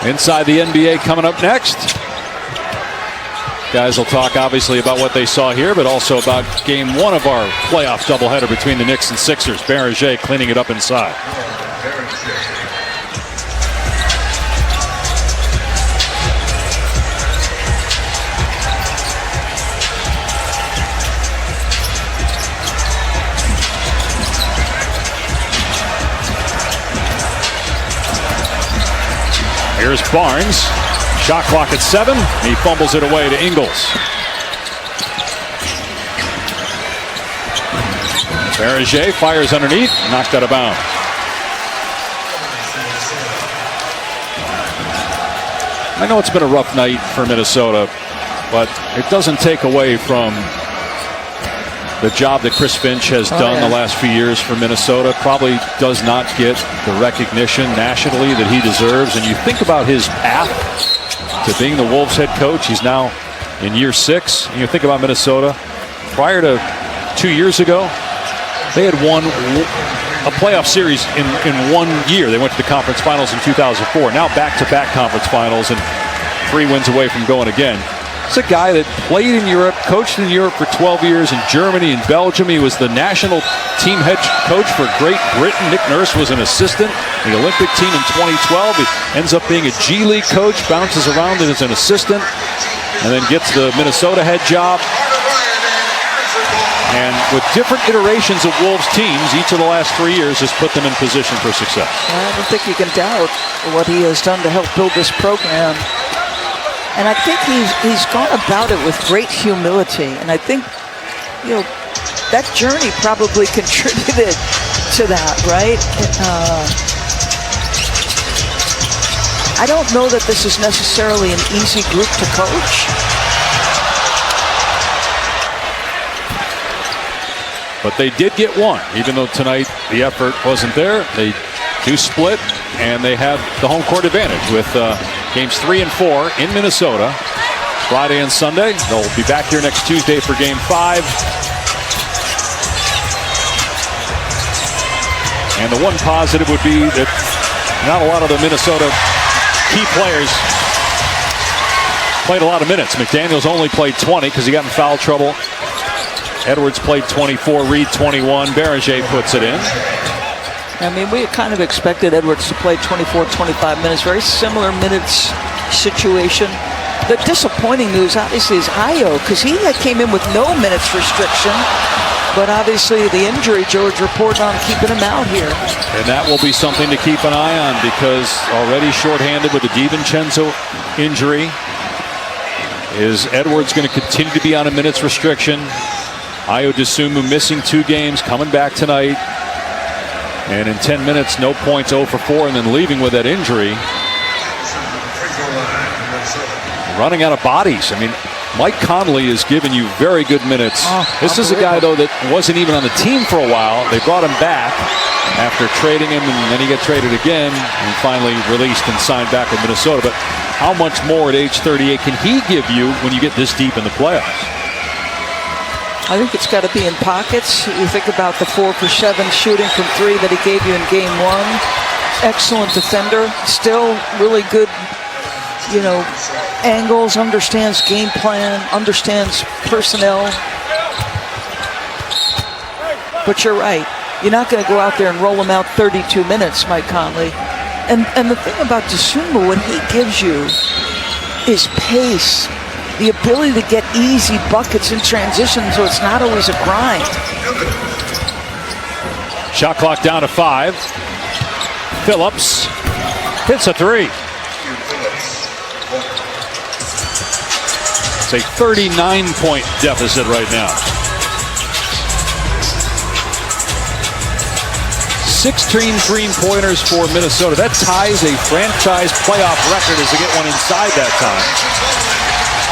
Inside the NBA coming up next. Guys will talk obviously about what they saw here, but also about game one of our playoff doubleheader between the Knicks and Sixers. Berger cleaning it up inside. Here's Barnes. Shot clock at 7. He fumbles it away to Ingles. Berger fires underneath. Knocked out of bounds. I know it's been a rough night for Minnesota, but it doesn't take away from the job that Chris Finch has done the last few years for Minnesota. Probably does not get the recognition nationally that he deserves. And you think about his path to being the Wolves head coach. He's now in year 6. And you think about Minnesota. Prior to 2 years ago, they had won a playoff series in 1 year. They went to the conference finals in 2004. Now back-to-back conference finals and 3 wins away from going again. It's a guy that played in Europe, coached in Europe for 12 years, in Germany and Belgium. He was the national team head coach for Great Britain. Nick Nurse was an assistant in the Olympic team in 2012. He ends up being a G League coach, bounces around as an assistant, and then gets the Minnesota head job. And with different iterations of Wolves teams, each of the last 3 years has put them in position for success. I don't think you can doubt what he has done to help build this program. And I think he's gone about it with great humility. And I think, that journey probably contributed to that, right? I don't know that this is necessarily an easy group to coach. But they did get one, even though tonight the effort wasn't there. They do split, and they have the home court advantage with games 3 and 4 in Minnesota, Friday and Sunday. They'll be back here next Tuesday for game 5. And the one positive would be that not a lot of the Minnesota key players played a lot of minutes. McDaniels only played 20 because he got in foul trouble. Edwards played 24, Reed 21. Berger puts it in. I mean, we kind of expected Edwards to play 24, 25 minutes. Very similar minutes situation. The disappointing news, obviously, is Ayo, because he came in with no minutes restriction. But obviously, the injury, George reported on keeping him out here. And that will be something to keep an eye on, because already shorthanded with the DiVincenzo injury. Is Edwards going to continue to be on a minutes restriction? Ayo Dosunmu missing 2 games, coming back tonight. And in 10 minutes, no points, 0 for 4, and then leaving with that injury. Running out of bodies. I mean, Mike Conley is giving you very good minutes. This is a guy, though, that wasn't even on the team for a while. They brought him back after trading him, and then he got traded again and finally released and signed back with Minnesota. But how much more at age 38 can he give you when you get this deep in the playoffs? I think it's got to be in pockets. You think about the 4 for 7 shooting from 3 that he gave you in game 1. Excellent defender. Still really good, angles, understands game plan, understands personnel. But you're right. You're not going to go out there and roll him out 32 minutes, Mike Conley. And the thing about Dosunmu, what he gives you is pace. The ability to get easy buckets in transition, so it's not always a grind. Shot clock down to 5. Phillips hits a 3. It's a 39-point deficit right now. 16 3-pointers for Minnesota. That ties a franchise playoff record as they get one inside that time.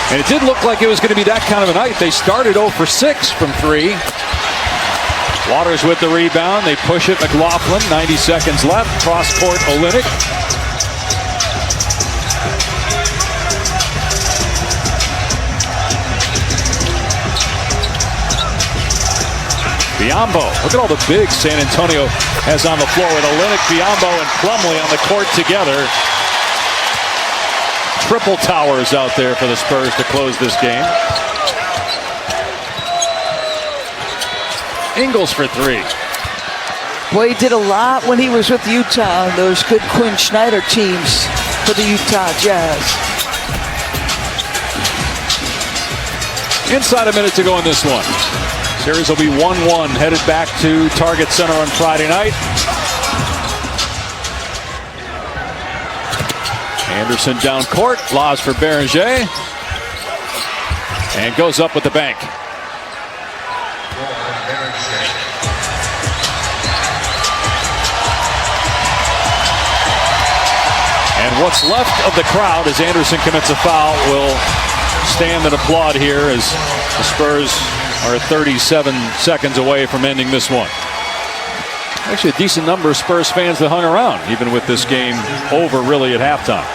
And it did look like it was going to be that kind of a night. They started 0 for 6 from 3. Waters with the rebound. They push it. McLaughlin, 90 seconds left. Cross court, Olynyk. Biyombo. Look at all the bigs San Antonio has on the floor with Olynyk, Biyombo, and Plumlee on the court together. triple towers out there for the Spurs to close this game. Ingles for three. Boy, he did a lot when he was with Utah, those good Quinn Snyder teams for the Utah Jazz. Inside a minute to go in this one. Series will be 1-1, headed back to Target Center on Friday night. Anderson down court, Laws for Beringer, and goes up with the bank. And what's left of the crowd as Anderson commits a foul will stand and applaud here as the Spurs are 37 seconds away from ending this one. Actually, a decent number of Spurs fans that hung around, even with this game over really at halftime.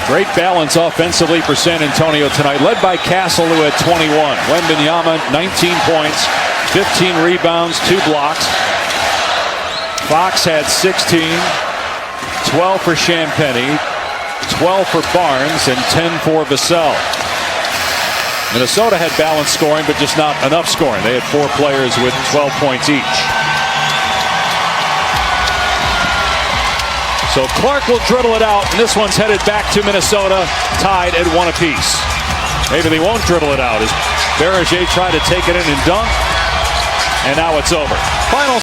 Great balance offensively for San Antonio tonight, led by Castle, who had 21. Wembanyama, 19 points, 15 rebounds, 2 blocks. Fox had 16, 12 for Champagny, 12 for Barnes, and 10 for Vassell. Minnesota had balanced scoring, but just not enough scoring. They had 4 players with 12 points each. So Clark will dribble it out, and this one's headed back to Minnesota, tied at 1 apiece. Maybe they won't dribble it out as Beringer tried to take it in and dunk, and now it's over. Final